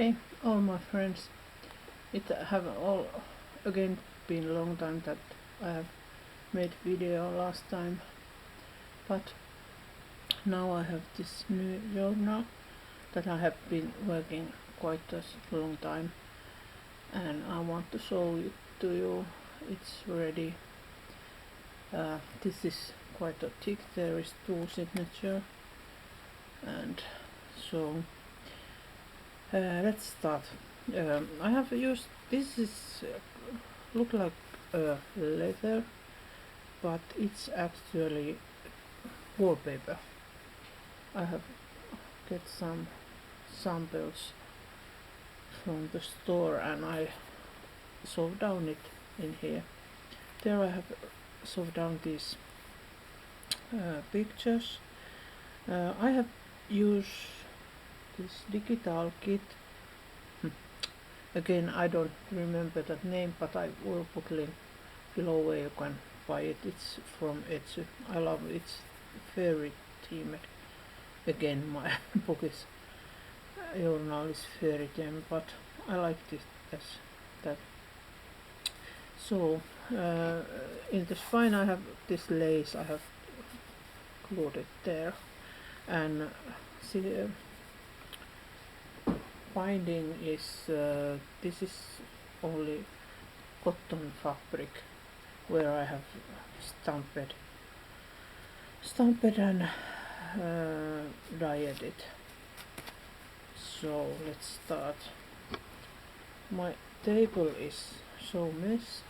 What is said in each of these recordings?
Hey, all my friends. It have all again been a long time that I have made video last time, but now I have this new journal that I have been working quite a long time, and I want to show it to you. It's ready. This is quite a thick. There is 2 signature, and so let's start. I have used this is look like leather, but it's actually wallpaper. I have get some samples from the store and I sewed down it in here. There I have sewed down these pictures. I have used this digital kit. Again, I don't remember that name, but I will put link below where you can buy it. It's from Etsy. I love it. It's fairy themed. Again, my book is journal is fairy themed, but I like this as that. So in the spine I have this lace. I have glued it there, and see. Binding is this is only cotton fabric where I have stamped and dyed it. So let's start. My table is so mess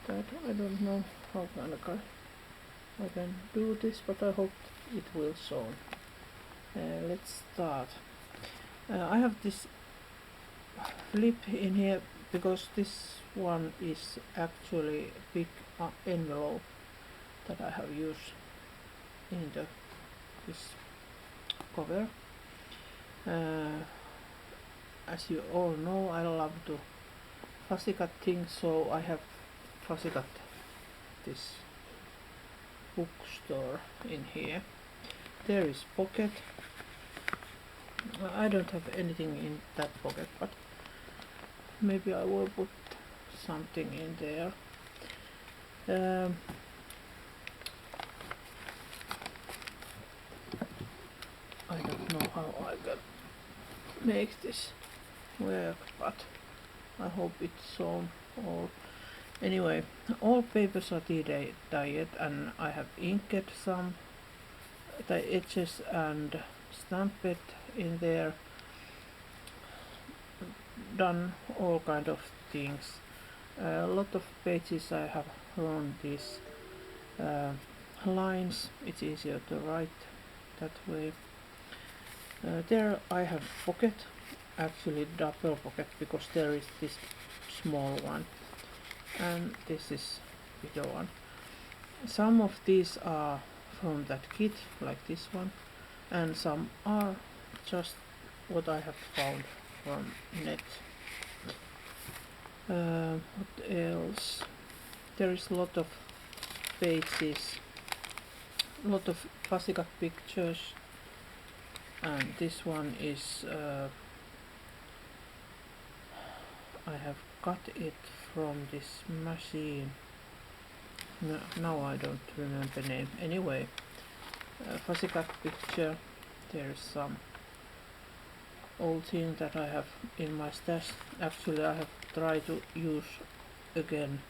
that I don't know how I can do this, but I hope it will show. Let's start. I have this flip in here because this one is actually a big envelope that I have used in this cover. As you all know, I love to fussy cut things, so I have fussy cut this bookstore in here. There is pocket. I don't have anything in that pocket, but maybe I will put something in there. I don't know how I can make this work, but I hope it's all. Anyway, all papers are dyed, and I have inked some the edges and stamped it in there, done all kind of things. A lot of pages I have drawn these lines. It's easier to write that way. There I have pocket, actually double pocket, because there is this small one and this is bigger one. Some of these are from that kit, like this one, and some are just what I have found from net. What else? There is a lot of pages, a lot of fussy cut pictures, and this one is I have cut it from this machine. No, now I don't remember the name. Anyway, fussy cut picture. There is some old thing that I have in my stash. Actually, I have tried to use again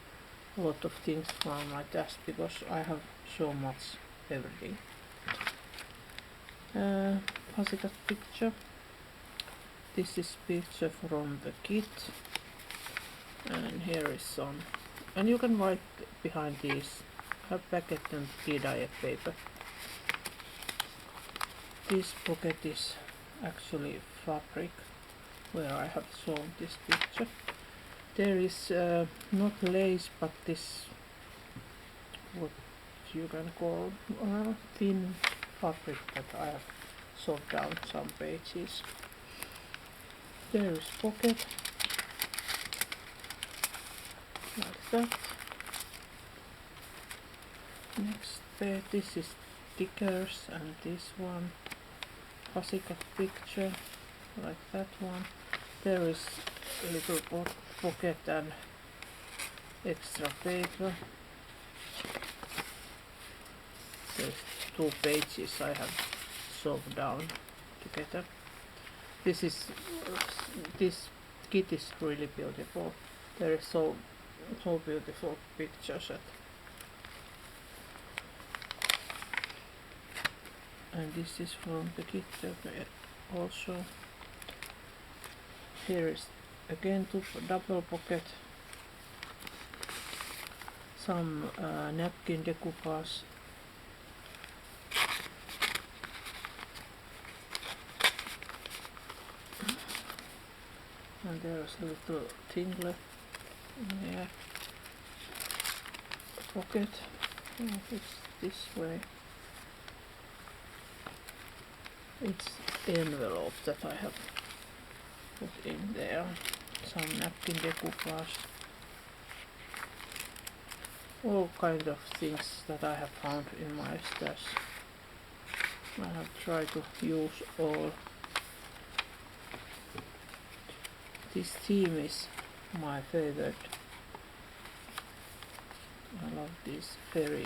a lot of things from my stash because I have so much everything. Fussy cut picture. This is picture from the kit, and here is some. And you can write behind these. I have packet and tea-dyed paper. This pocket is actually fabric where I have sewn this picture. There is not lace, but this what you can call thin fabric that I have sewn down some pages. There is pocket like that. Next page, this is stickers, and this one fussy cut picture like that one. There is a little pocket and extra paper. There's 2 pages I have sewed down together. This kit is really beautiful. There is so beautiful pictures and this is from the kit also. Here is again double pocket, some napkin decoupage, and there's a little tingler in there. Pocket, oh, it's this way. It's envelope that I have put in there. Some napkin decoupage. All kind of things that I have found in my stash. I have tried to use all. This theme is my favorite. I love these fairy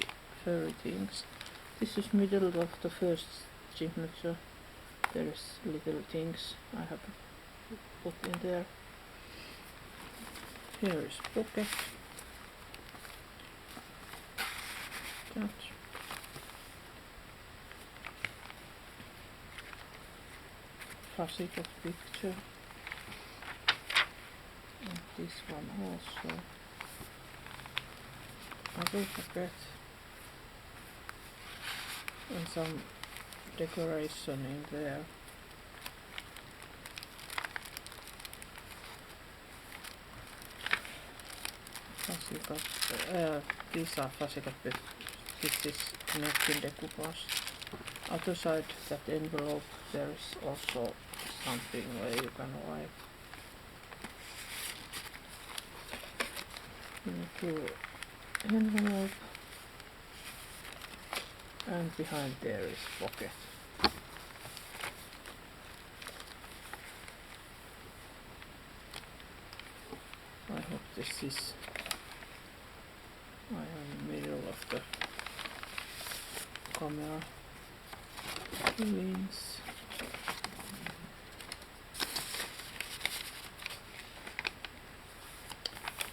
things. This is middle of the first signature. There is little things I have put in there. Here is pocket. That. Facet of picture. And this one also. Other pocket. And some decoration in there. These are facet. This is napkin decoupage. Other side that envelope there is also something where you can write. Into envelope, and behind there is pocket. I hope this is. I am in the middle of the camera lens.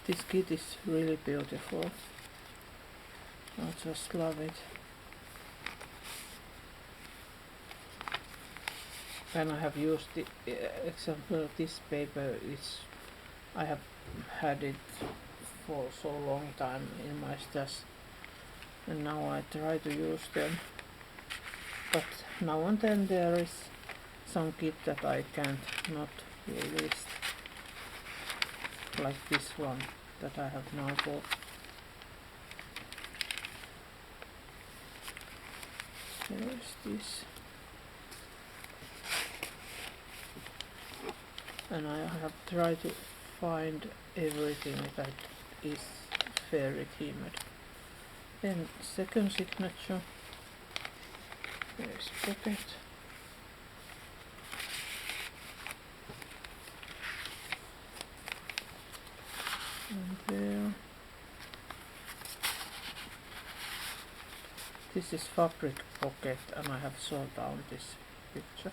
This kit is really beautiful. I just love it. And I have used the example this paper is I have had it for so long time in my stash, and now I try to use them, but now and then there is some kit that I can't not release, like this one that I have now bought. There is this, and I have tried to find everything that is fairy themed. Then second signature, there is pocket, and there. This is fabric pocket, and I have sewed down this picture.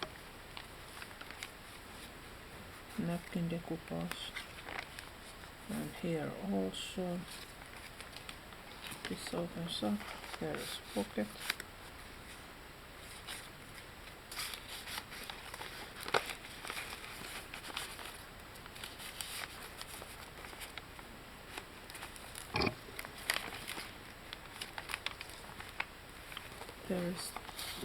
Napkin decoupage, and here also this opens up. There is pocket, there is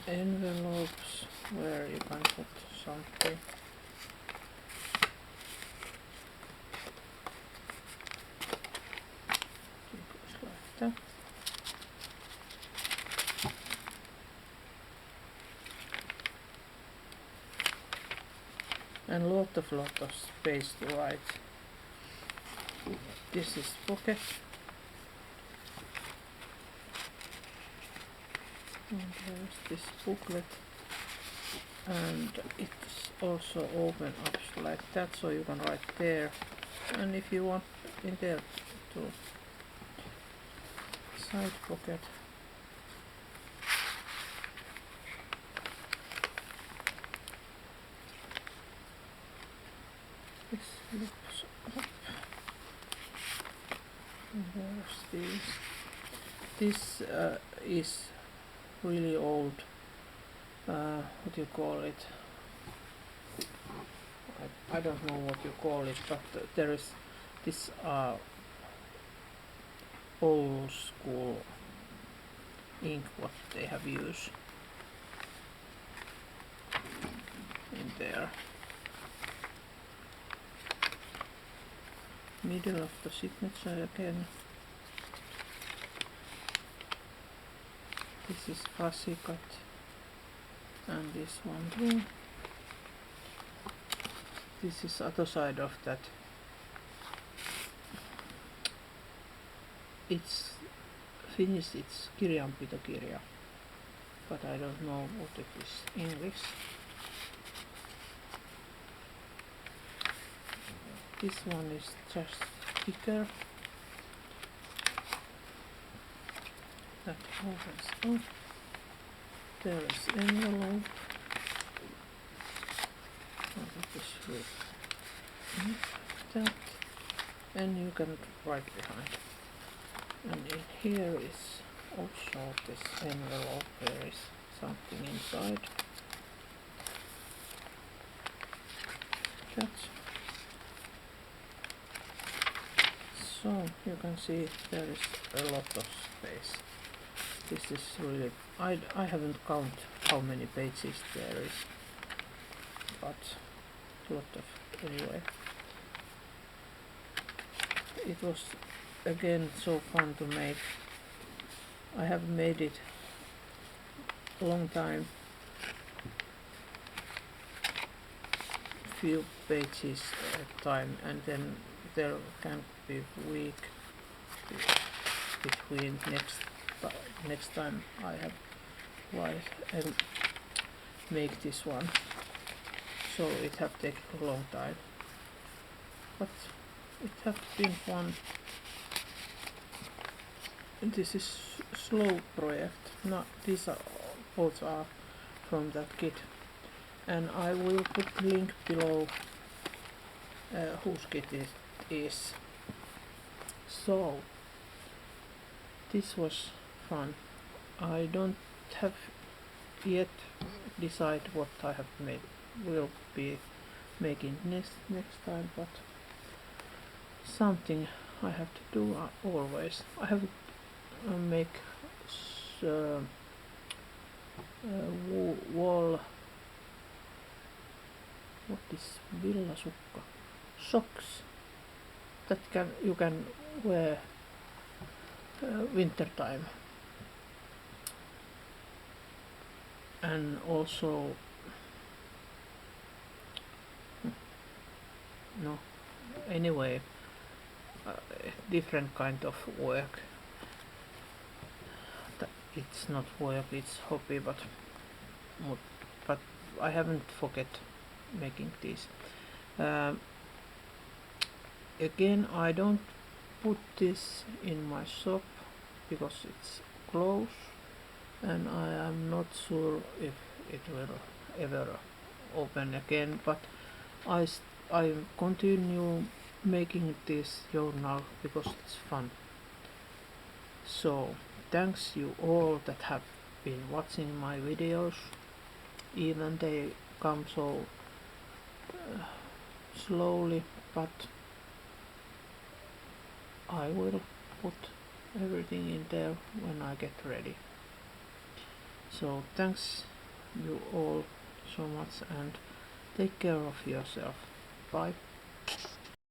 envelopes where you can put something. That. And lot of space to write. This is pocket, and there's this booklet, and it's also open up like that, so you can write there, and if you want in there to side pocket. This looks up. And there's this. This is really old. What do you call it? I don't know what you call it, but there is this old school ink what they have used in there. Middle of the signature again. This is fuzzy cut, and this one too. This is other side of that. It's Finnish, it's kirjanpitokirja, but I don't know what it is English. This one is just thicker. That opens up. There is envelope. That, and you can write behind. And in here is also this envelope. There is something inside. That. So you can see there is a lot of space. This is really, I haven't counted how many pages there is, but a lot of, anyway. It was again so fun to make. I have made it a long time, few pages at a time, and then there can be a week between next time I have write and make this one, so it have taken a long time, but it have been fun. This is slow project. No, these are both are from that kit, and I will put link below whose kit it is. So this was fun. I don't have yet decided what I have made will be making next time, but something I have to do always. I have make wall. What is villasukka? Socks that you can wear winter time, and also no, anyway, different kind of work. It's not work, it's hobby, but I haven't forget making this. Again, I don't put this in my shop because it's closed, and I am not sure if it will ever open again, but I continue making this journal because it's fun. So thanks you all that have been watching my videos, even they come so slowly, but I will put everything in there when I get ready. So thanks you all so much, and take care of yourself. Bye.